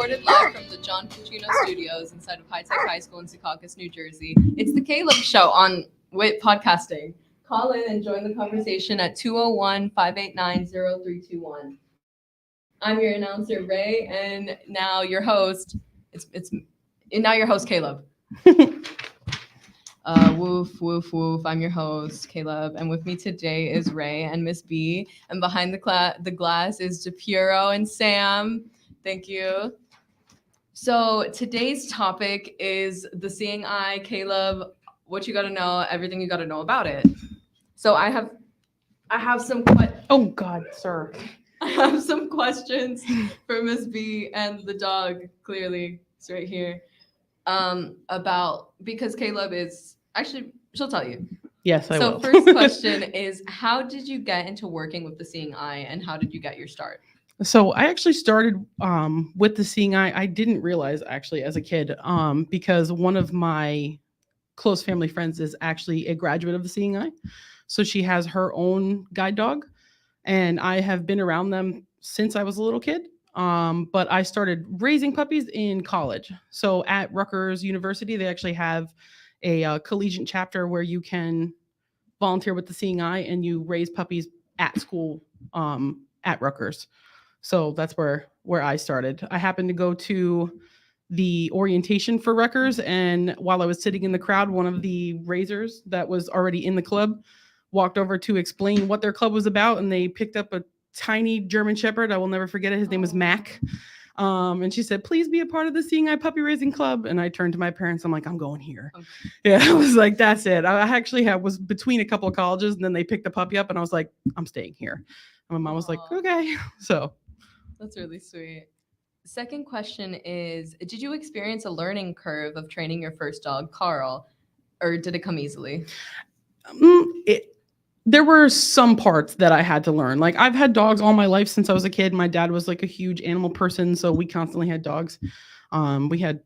recorded live from the John Puccino Studios inside of High Tech High School in Secaucus, New Jersey. It's the Caleb Show on WIT Podcasting. Call in and join the conversation at 201-589-0321. I'm your announcer, Ray, and now your host. Now your host, Caleb. Woof, woof, woof. I'm your host, Caleb, and with me today is Ray and Miss B, and behind the glass is DePuro and Sam. Thank you. So today's topic is the seeing eye. Caleb, what you got to know, everything you got to know about it. So I have some Oh God, sir. I have some questions for Miss B and the dog. Clearly, it's right here. About because Caleb is actually she'll tell you. Yes, I will. So first question is, how did you get into working with the seeing eye, and how did you get your start? So I actually started with the seeing eye. I didn't realize actually as a kid because one of my close family friends is actually a graduate of the seeing eye. So she has her own guide dog, and I have been around them since I was a little kid. But I started raising puppies in college. So at Rutgers University, they actually have a collegiate chapter where you can volunteer with the seeing eye and you raise puppies at school at Rutgers. So that's where I started. I happened to go to the orientation for Rutgers, and while I was sitting in the crowd, one of the raisers that was already in the club walked over to explain what their club was about, and they picked up a tiny German Shepherd. I will never forget it. His name was Mac. And she said, please be a part of the Seeing Eye Puppy Raising Club. And I turned to my parents. I'm like, I'm going here. Okay. Yeah, I was like, that's it. I actually was between a couple of colleges, and then they picked the puppy up, and I was like, I'm staying here. And my mom was like, okay. So that's really sweet. Second question is, did you experience a learning curve of training your first dog, Carl, or did it come easily? There were some parts that I had to learn. Like, I've had dogs all my life since I was a kid. My dad was like a huge animal person, so we constantly had dogs. We had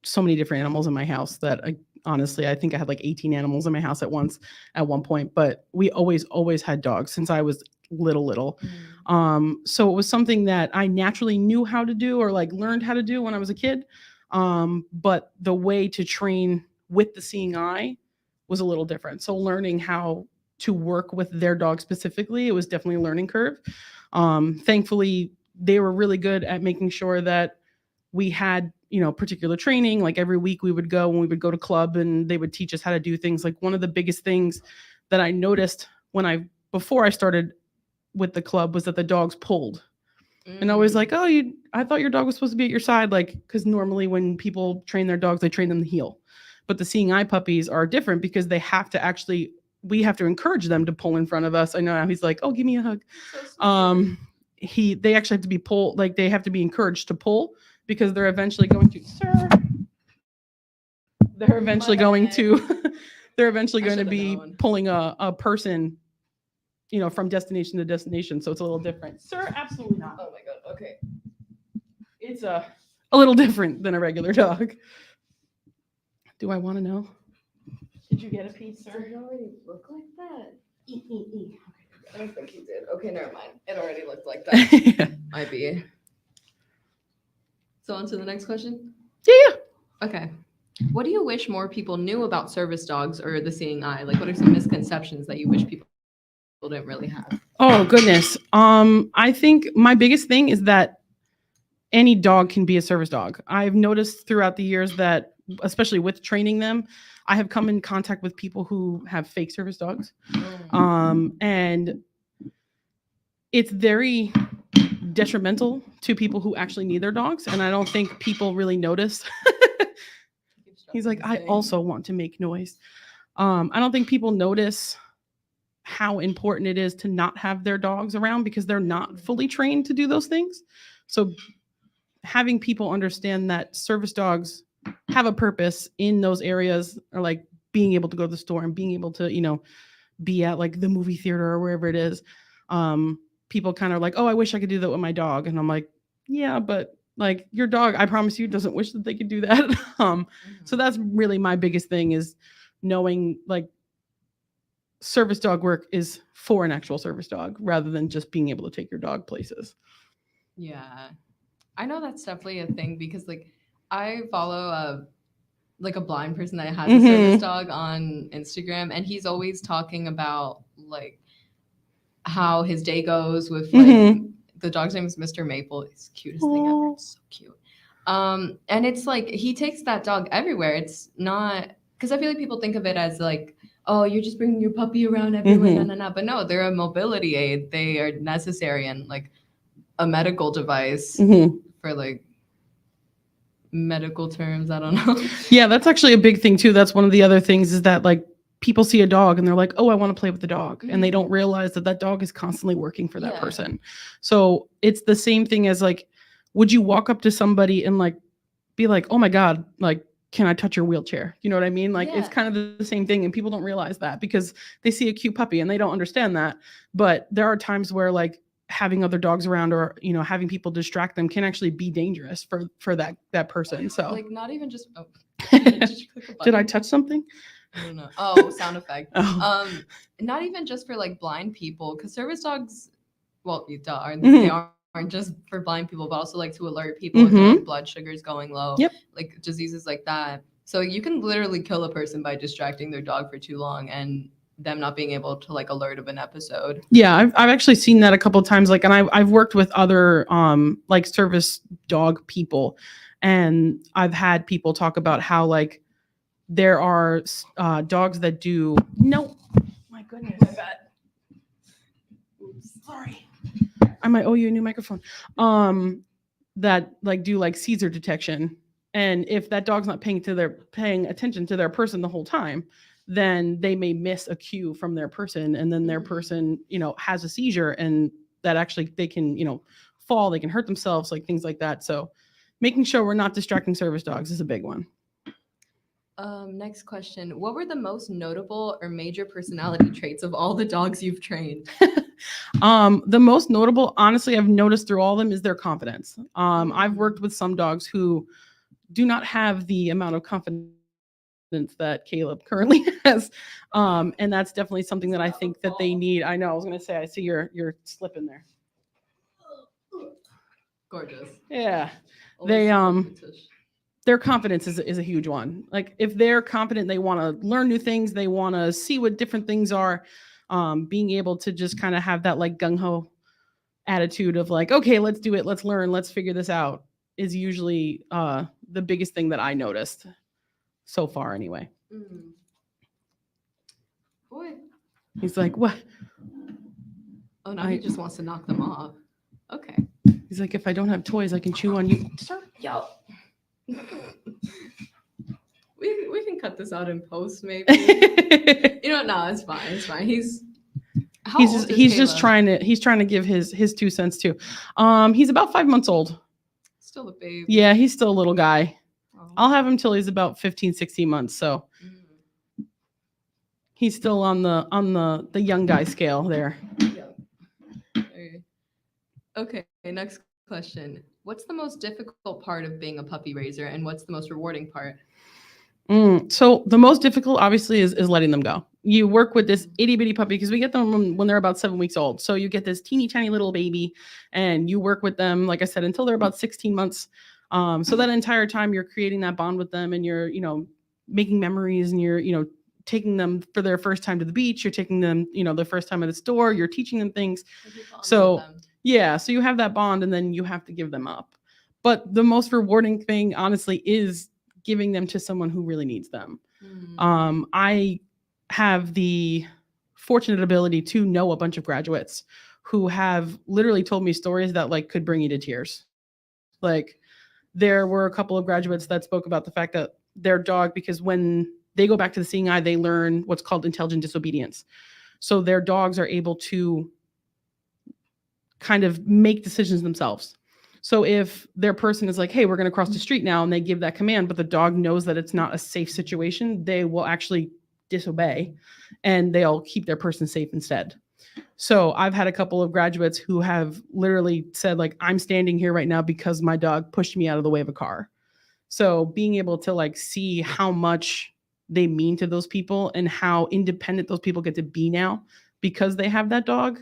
so many different animals in my house that honestly, I think I had like 18 animals in my house at one point, but we always had dogs since I was little. So it was something that I naturally knew how to do or like learned how to do when I was a kid. But the way to train with the seeing eye was a little different. So learning how to work with their dog specifically, it was definitely a learning curve. Thankfully, they were really good at making sure that we had, particular training. Like every week we would go to club, and they would teach us how to do things. Like one of the biggest things that I noticed before I started with the club was that the dogs pulled. And I was like, I thought your dog was supposed to be at your side. Like, because normally when people train their dogs, they train them to heel. But the seeing eye puppies are different because we have to encourage them to pull in front of us. I know now he's like, oh, give me a hug. They actually have to be pulled, like they have to be encouraged to pull because they're eventually going to, sir. They're eventually going to be pulling a person, from destination to destination. So it's a little different. Sir, absolutely not. Oh my God. Okay. It's a little different than a regular dog. Do I want to know? Did you get a piece, sir? It already looked like that. Okay. I don't think you did. Okay, never mind. It already looked like that. Yeah. Might be. So on to the next question? Yeah. Okay. What do you wish more people knew about service dogs or the seeing eye? Like, what are some misconceptions that you wish people didn't really have? Oh, goodness. I think my biggest thing is that any dog can be a service dog. I've noticed throughout the years that, especially with training them, I have come in contact with people who have fake service dogs. And it's very detrimental to people who actually need their dogs. And I don't think people really notice. He's like, I also want to make noise. I don't think people notice how important it is to not have their dogs around because they're not fully trained to do those things. So having people understand that service dogs have a purpose in those areas, or like being able to go to the store and being able to, be at like the movie theater or wherever it is. People kind of like, oh, I wish I could do that with my dog. And I'm like, yeah, but like your dog, I promise you, doesn't wish that they could do that. So that's really my biggest thing, is knowing like service dog work is for an actual service dog rather than just being able to take your dog places. Yeah. I know that's definitely a thing because like I follow a blind person that has a Mhm. service dog on Instagram, and he's always talking about like how his day goes with like Mhm. the dog's name is Mr. Maple. It's the cutest thing ever. Aw. It's so cute. And it's like he takes that dog everywhere. It's not because I feel like people think of it as like, oh, you're just bringing your puppy around everywhere, Mhm. no. But no, they're a mobility aid. They are necessary and like a medical device Mhm. for like medical terms. I don't know. Yeah, that's actually a big thing too. That's one of the other things is that like people see a dog and they're like, "Oh, I want to play with the dog." And they don't realize that that dog is constantly working for that Yeah. person. So, it's the same thing as like would you walk up to somebody and like be like, "Oh my god, like can I touch your wheelchair?" You know what I mean? Like it's Yeah. kind of the same thing and people don't realize that because they see a cute puppy and they don't understand that. But there are times where like having other dogs around or having people distract them can actually be dangerous for that person. So Like not even just oh, did you click a button? did I touch something? I don't know. Oh, sound effect. Oh. Not even just for like blind people, because service dogs, well, they Mhm. aren't just for blind people, but also like to alert people if their like blood sugar's going low, Yep. like diseases like that. So you can literally kill a person by distracting their dog for too long and them not being able to like alert of an episode. Yeah, I've actually seen that a couple of times. Like, and I've worked with other like service dog people, and I've had people talk about how like there are dogs that do no, my goodness, my bad. Oops, sorry. I might owe you a new microphone. That like do like seizure detection, and if that dog's not paying attention to their person the whole time, then they may miss a cue from their person, and then their person has a seizure, and that actually they can fall, they can hurt themselves, like things like that. So making sure we're not distracting service dogs is a big one. Next question. What were the most notable or major personality traits of all the dogs you've trained? The most notable, honestly, I've noticed through all of them is their confidence. I've worked with some dogs who do not have the amount of confidence that Caleb currently has. And that's definitely something that I think that they need. I know, I was gonna say, I see your slip in there. Gorgeous. Yeah. Always They support the tush. their confidence is a huge one. Like if they're confident, they want to learn new things, they want to see what different things are. Being able to just kind of have that like gung-ho attitude of like, okay, let's do it, let's learn, let's figure this out is usually the biggest thing that I noticed so far anyway. Boy. He's like, what? Oh, now he just wants to knock them off. Okay. He's like, if I don't have toys, I can chew on you. Yo. we can cut this out in post, maybe. No, it's fine. It's fine. He's just trying to give his 2 cents too. He's about 5 months old. Still a baby. Yeah, he's still a little guy. Oh. I'll have him till he's about 15, 16 months. So he's still on the young guy scale there. Okay, next question. What's the most difficult part of being a puppy raiser, and what's the most rewarding part? So the most difficult, obviously, is letting them go. You work with this itty bitty puppy because we get them when they're about 7 weeks old. So you get this teeny tiny little baby, and you work with them, like I said, until they're about 16 months. So that entire time you're creating that bond with them, and you're making memories, and you're taking them for their first time to the beach. You're taking them the first time at the store. You're teaching them things. So yeah, so you have that bond, and then you have to give them up. But the most rewarding thing, honestly, is giving them to someone who really needs them. I have the fortunate ability to know a bunch of graduates who have literally told me stories that like could bring you to tears. Like there were a couple of graduates that spoke about the fact that their dog, because when they go back to the seeing eye, they learn what's called intelligent disobedience. So their dogs are able to kind of make decisions themselves. So if their person is like, hey, we're going to cross the street now, and they give that command, but the dog knows that it's not a safe situation, they will actually disobey and they'll keep their person safe instead. So I've had a couple of graduates who have literally said, like, I'm standing here right now because my dog pushed me out of the way of a car. So being able to like see how much they mean to those people and how independent those people get to be now because they have that dog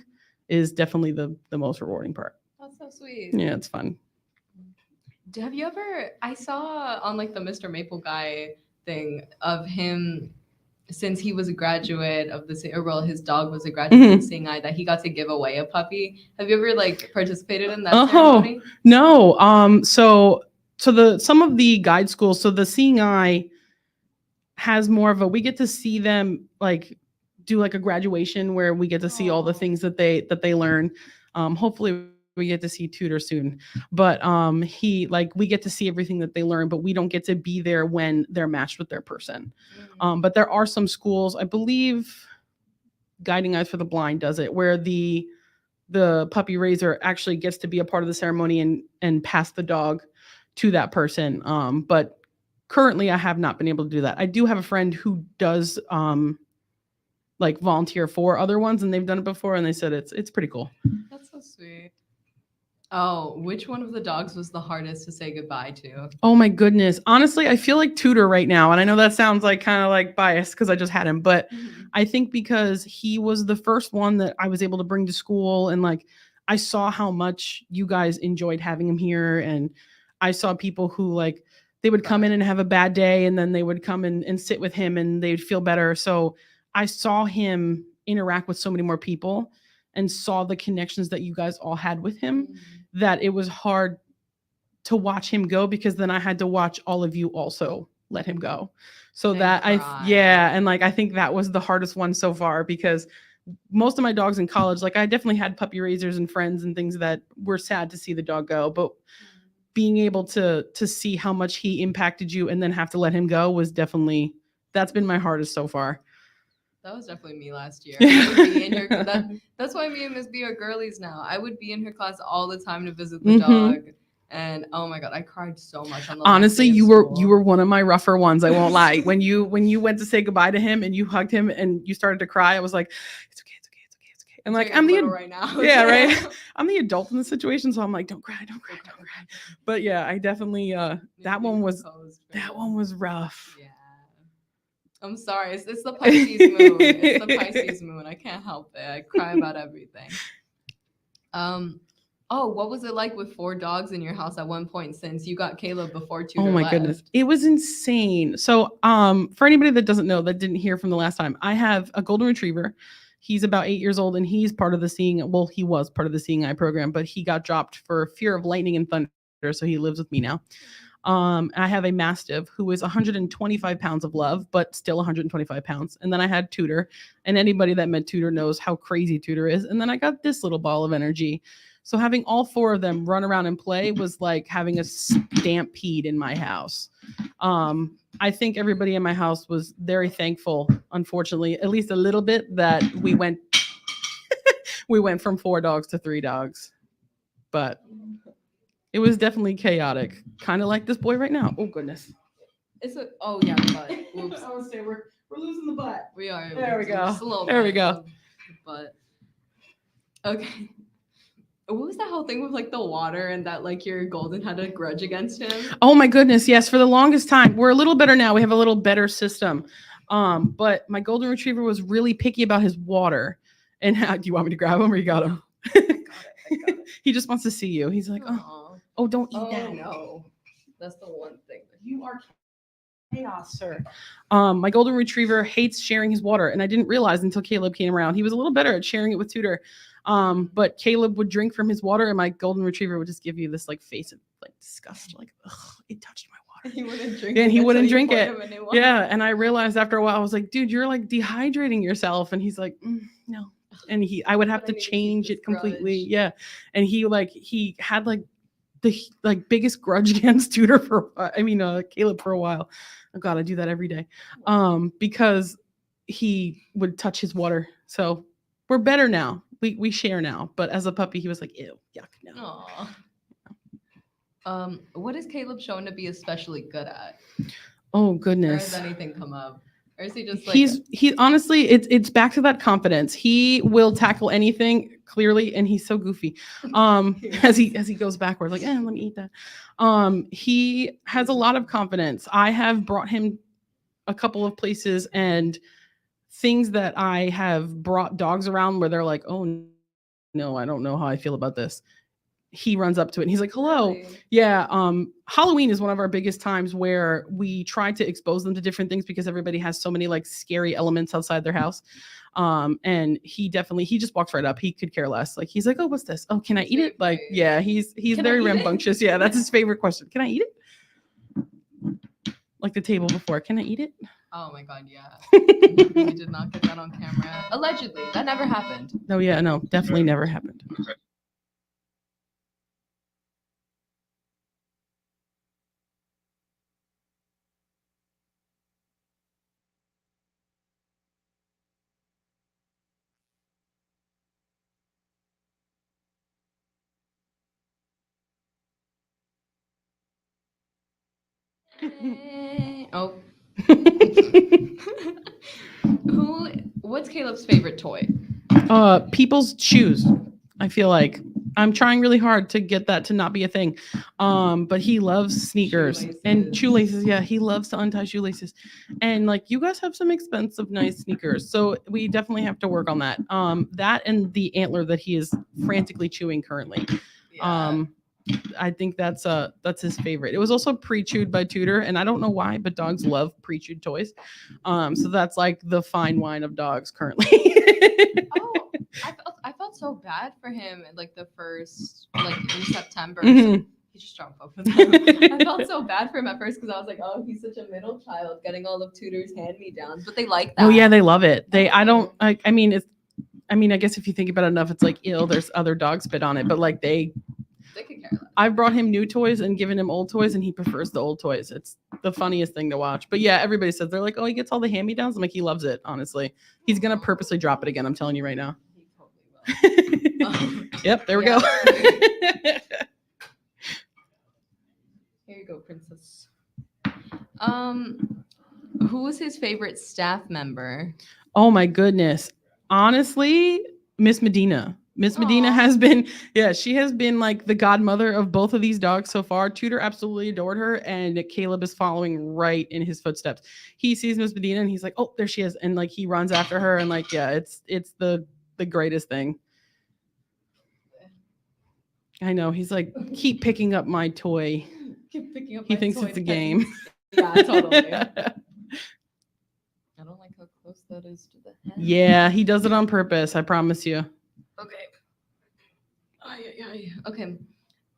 is definitely the most rewarding part. That's so sweet. Yeah, it's fun. Have you ever? I saw on like the Mr. Maple guy thing of him since he was a graduate of the or well, his dog was a graduate of the Seeing Eye that he got to give away a puppy. Have you ever like participated in that ceremony? No. So some of the guide schools, so the Seeing Eye has more of a, we get to see them like do like a graduation where we get to see all the things that they learn. Hopefully we get to see Tutor soon, but we get to see everything that they learn, but we don't get to be there when they're matched with their person. But there are some schools, I believe Guiding Eyes for the Blind does it, where the puppy raiser actually gets to be a part of the ceremony and pass the dog to that person. But currently I have not been able to do that. I do have a friend who does like volunteer for other ones, and they've done it before, and they said it's pretty cool. That's so sweet. Oh, which one of the dogs was the hardest to say goodbye to? Oh my goodness. Honestly, I feel like Tutor right now. And I know that sounds like kind of like biased because I just had him, but I think because he was the first one that I was able to bring to school, and like I saw how much you guys enjoyed having him here, and I saw people who like they would come in and have a bad day, and then they would come and sit with him and they'd feel better. So I saw him interact with so many more people and saw the connections that you guys all had with him, that it was hard to watch him go, because then I had to watch all of you also let him go. So and that and like I think that was the hardest one so far, because most of my dogs in college, like I definitely had puppy raisers and friends and things that were sad to see the dog go, but being able to see how much he impacted you and then have to let him go was definitely, that's been my hardest so far. That was definitely me last year. I would be in her, that's why me and Miss B are girlies now. I would be in her class all the time to visit the dog. And oh my God, I cried so much on the honestly, you were one of my rougher ones. I won't lie. When you went to say goodbye to him and you hugged him and you started to cry, I was like, it's okay. And like, I'm the right now. Yeah, right. I'm the adult in the situation, so I'm like, don't cry. But yeah, I definitely that one was rough. Yeah. I'm sorry. It's the Pisces moon. It's the Pisces moon. I can't help it. I cry about everything. Oh, what was it like with 4 dogs in your house at one point, since you got Caleb before Tutor left? Goodness. It was insane. So for anybody that doesn't know, that didn't hear from the last time, I have a golden retriever. He's about 8 years old, and he's part of the he was part of the Seeing Eye program, but he got dropped for fear of lightning and thunder, so he lives with me now. I have a Mastiff who is 125 pounds of love, but still 125 pounds. And then I had Tutor, and anybody that met Tutor knows how crazy Tutor is. And then I got this little ball of energy. So having all 4 of them run around and play was like having a stampede in my house. I think everybody in my house was very thankful, unfortunately, at least a little bit, that we went from 4 dogs to 3 dogs. But it was definitely chaotic, kind of like this boy right now. Oh goodness! Oh yeah, the butt. Oops. I would say we're losing the butt. We are. There we go. There we go. But okay. What was that whole thing with like the water and that like your golden had a grudge against him? Oh my goodness, yes. For the longest time, we're a little better now. We have a little better system. But my golden retriever was really picky about his water. And do you want me to grab him, or you got him? I got it. He just wants to see you. He's like, oh, don't eat that. No, that's the one thing. You are chaos, sir. My golden retriever hates sharing his water, and I didn't realize until Caleb came around. He was a little better at sharing it with Tutor. But Caleb would drink from his water, and my golden retriever would just give you this like face of like disgust, like, ugh, it touched my water. He wouldn't drink it. And he wouldn't drink it. Yeah. And I realized after a while, I was like, dude, you're like dehydrating yourself. And he's like, no. And I would have to change it completely. Grudge. Yeah. And he had like the biggest grudge against Tutor Caleb for a while. Oh God, I do that every day. Because he would touch his water. So we're better now. We share now. But as a puppy, he was like, ew, yuck, no. Aww. What is Caleb shown to be especially good at? Oh goodness. Or has anything come up? Or is he just like he's honestly, it's back to that confidence. He will tackle anything clearly, and he's so goofy. As he goes backwards, like, let me eat that. He has a lot of confidence. I have brought him a couple of places and things that I have brought dogs around where they're like, oh no, I don't know how I feel about this. he runs up to it and he's like, hello. Really? Yeah. Halloween is one of our biggest times where we try to expose them to different things because everybody has so many like scary elements outside their house. And he just walks right up. He could care less. Like he's like, oh, what's this? Oh, can I eat it? Like, Right. yeah, he's Can I very eat it? rambunctious. Yeah, that's his favorite question. Can I eat it? Like the table before. Can I eat it? Oh my god, yeah. We did not get that on camera. Allegedly, that never happened. No, yeah, no, definitely never happened. Oh. What's Caleb's favorite toy? People's shoes. I feel like I'm trying really hard to get that to not be a thing. But he loves sneakers and shoelaces. Yeah, he loves to untie shoelaces. And like you guys have some expensive, nice sneakers. So we definitely have to work on that. That and the antler that he is frantically chewing currently. Yeah. I think that's his favorite. It was also pre-chewed by Tudor, and I don't know why, but dogs love pre-chewed toys. So that's like the fine wine of dogs currently. Oh, I felt so bad for him in like the first, like in September. Mhm. He just dropped both of them. I felt so bad for him at first because I was like, oh, he's such a middle child getting all of Tudor's hand-me-downs, but they like that. Oh yeah, they love it. I mean, I guess if you think about it enough, it's like ill. There's other dogs spit on it, but like They could care less. I've brought him new toys and given him old toys, and he prefers the old toys. It's the funniest thing to watch. But yeah, everybody says they're like, oh, he gets all the hand-me-downs. I'm like, he loves it. Honestly, he's gonna purposely drop it again. I'm telling you right now. He totally will. Yep, there we Yeah. go. Here you go, princess. Who was his favorite staff member? Oh my goodness. Honestly, Miss Medina. Miss Medina Aw. has been, yeah, she has been like the godmother of both of these dogs so far. Tudor absolutely adored her, and Caleb is following right in his footsteps. He sees Miss Medina and he's like, oh, there she is. And like he runs after her, and like, yeah, it's the greatest thing. I know. He's like, keep picking up my toy. Keep picking up He my thinks toy it's a pens. game. Yeah, totally. I don't like how close that is to the head. Yeah, he does it on purpose. I promise you. Okay. Okay.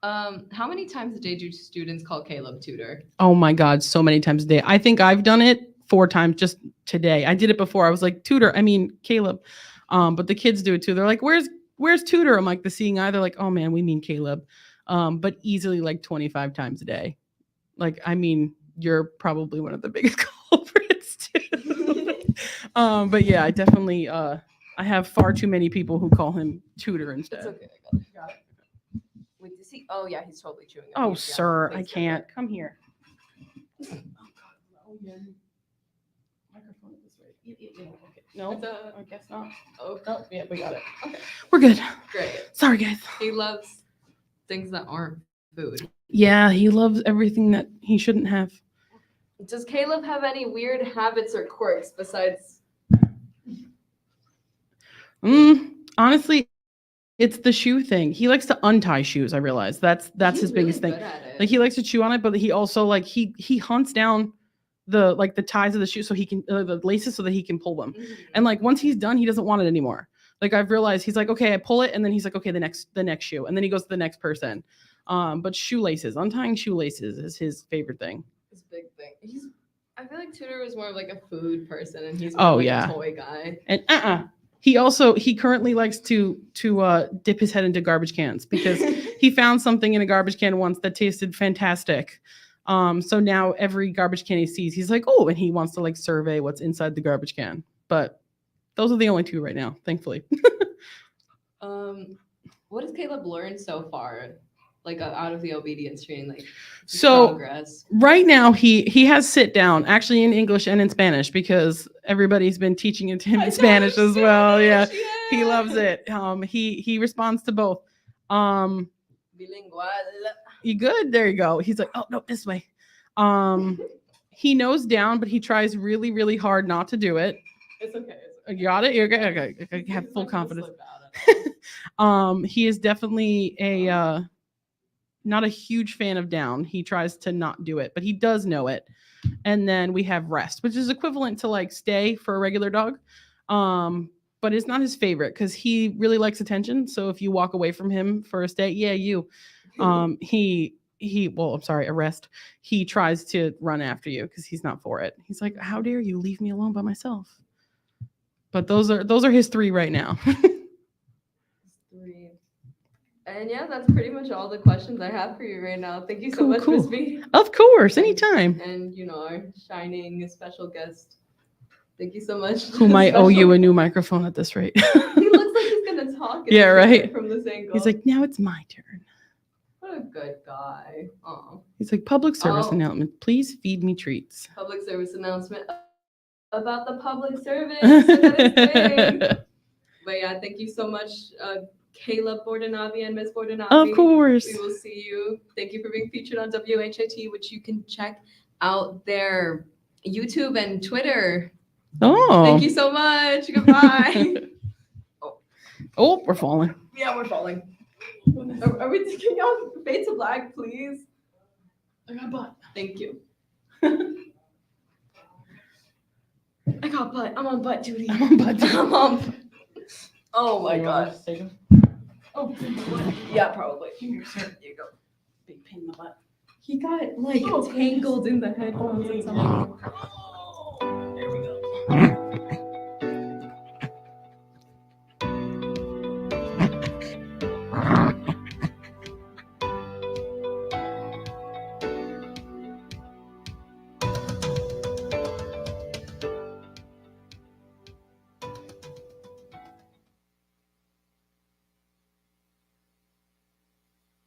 How many times a day do students call Caleb Tudor? Oh my God, so many times a day. I think I've done it 4 times just today. I did it before. I was like, Caleb. But the kids do it too. They're like, where's Tudor? I'm like, the seeing eye. They're like, oh man, we mean Caleb. But easily like 25 times a day. Like, I mean, you're probably one of the biggest culprits too. But yeah, I definitely, I have far too many people who call him Tudor It's instead. okay. I got it. Wait, does he? Oh yeah, he's totally chewing. on Oh, these. Yeah, sir, I thanks for can't. that. Come here. Oh, God. Oh, yeah. Microphone this way. Okay. No, It's a- I guess not. Oh, Oh, yeah, we got it. Okay. We're good. Great. Sorry, guys. He loves things that aren't food. Yeah, he loves everything that he shouldn't have. Does Caleb have any weird habits or quirks besides? Honestly, it's the shoe thing. He likes to untie shoes. I realize that's He's his really biggest thing. good at it. Like he likes to chew on it, but he also like he hunts down the ties of the shoe so he can the laces so that he can pull them. Mhm. And like once he's done, he doesn't want it anymore. Like I've realized he's like, okay, I pull it, and then he's like, okay, the next shoe, and then he goes to the next person. But untying shoelaces is his favorite thing. His big thing. I feel like Tudor was more of like a food person, and he's Oh, more like yeah. a toy guy. And he currently likes to dip his head into garbage cans because he found something in a garbage can once that tasted fantastic. So now every garbage can he sees, he's like, oh, and he wants to like survey what's inside the garbage can. But those are the only 2 right now, thankfully. What has Caleb learned so far, like out of the obedience training, like his So progress? right now he has sit down actually in English and in Spanish because everybody's been teaching it to him in Spanish as well. Yeah, he loves it. He responds to both. Bilingual. You good? There you go. He's like, oh no, this way. He knows down, but he tries really, really hard not to do it. It's okay. You got it? You're good. Okay. Have full confidence. Slip out at all. He is definitely a not a huge fan of down. He tries to not do it, but he does know it. And then we have rest, which is equivalent to like stay for a regular dog. But it's not his favorite because he really likes attention. So if you walk away from him for a stay, yeah, you. Well, I'm sorry, arrest. He tries to run after you because he's not for it. He's like, how dare you leave me alone by myself? But those are his 3 right now. 3. And yeah, that's pretty much all the questions I have for you right now. Thank you so Cool, much, cool. Miss B. Of course, anytime. And our shining special guest. Thank you so much. Who might owe you a new microphone at this rate. He looks like he's gonna talk. Yeah, right. From this angle. He's like, now it's my turn. What a good guy. Oh. He's like, public service announcement. Please feed me treats. Public service announcement about the public service. That is big. But yeah, thank you so much, Caleb Bordanavi and Ms. Bordanavi. Of course. We will see you. Thank you for being featured on WHIT, which you can check out their YouTube and Twitter. Oh. Thank you so much. Goodbye. Oh, we're falling. Yeah, we're falling. Are we taking y'all fade to black, please? I got butt. Thank you. I got butt. I'm on butt duty. I'm on butt duty. I'm on. Oh my You want god. to take 'em? Oh, yeah, probably. Here, sir. There you go. Big pain in the butt. He got like tangled in the headphones and something.